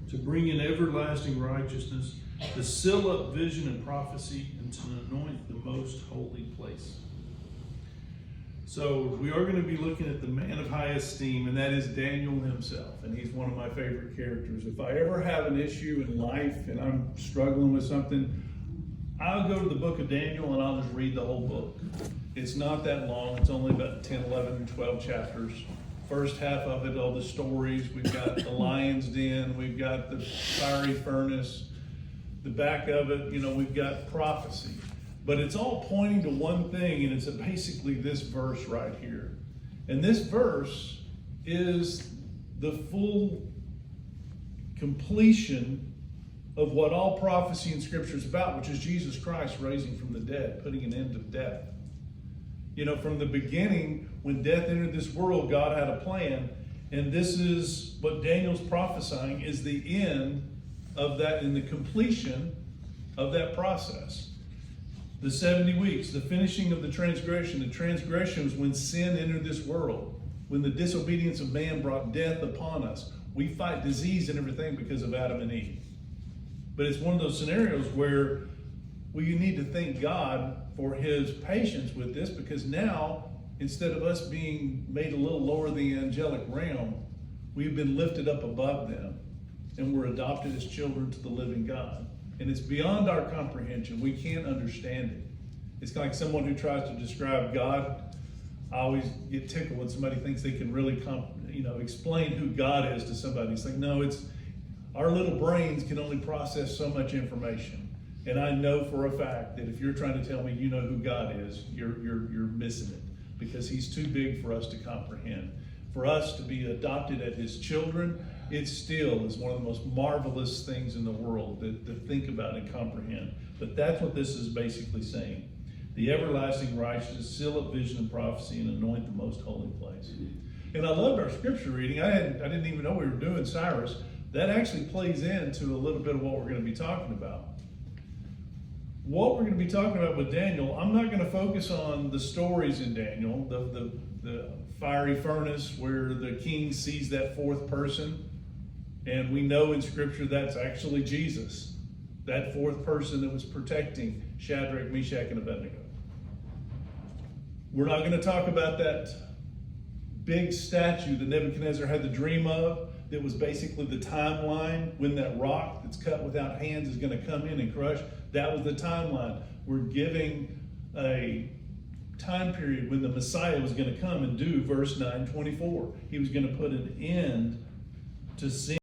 to bring in everlasting righteousness, to seal up vision and prophecy, and to anoint the most holy place. So we are going to be looking at the man of high esteem, and that is Daniel himself. And he's one of my favorite characters. If I ever have an issue in life and I'm struggling with something, I'll go to the book of Daniel and I'll just read the whole book. It's not that long. It's only about 10, 11, 12 chapters. First half of it, all the stories. We've got the lion's den. We've got the fiery furnace. The back of it, we've got prophecy. But it's all pointing to one thing, and it's basically this verse right here. And this verse is the full completion of what all prophecy in Scripture is about, which is Jesus Christ raising from the dead, putting an end to death. From the beginning, when death entered this world, God had a plan, and this is what Daniel's prophesying is the end of that and the completion of that process. The 70 weeks, the finishing of the transgression. The transgression was when sin entered this world, when the disobedience of man brought death upon us. We fight disease and everything because of Adam and Eve. But it's one of those scenarios where we need to thank God for his patience with this, because now, instead of us being made a little lower than the angelic realm, we've been lifted up above them, and we're adopted as children to the living God. And it's beyond our comprehension. We can't understand it. It's like someone who tries to describe God. I always get tickled when somebody thinks they can really explain who God is to somebody. It's like, no, it's our little brains can only process so much information. And I know for a fact that if you're trying to tell me you know who God is, you're missing it, because he's too big for us to comprehend. For us to be adopted as his children, it still is one of the most marvelous things in the world to think about and comprehend. But that's what this is basically saying. The everlasting righteousness, seal up vision and prophecy, and anoint the most holy place. And I loved our scripture reading. I didn't even know we were doing Cyrus. That actually plays into a little bit of what we're going to be talking about. What we're going to be talking about with Daniel, I'm not going to focus on the stories in Daniel, the fiery furnace where the king sees that fourth person. And we know in Scripture that's actually Jesus, that fourth person that was protecting Shadrach, Meshach, and Abednego. We're not going to talk about that big statue that Nebuchadnezzar had the dream of, that was basically the timeline when that rock that's cut without hands is going to come in and crush. That was the timeline. We're giving a time period when the Messiah was going to come and do verse 9:24. He was going to put an end to sin.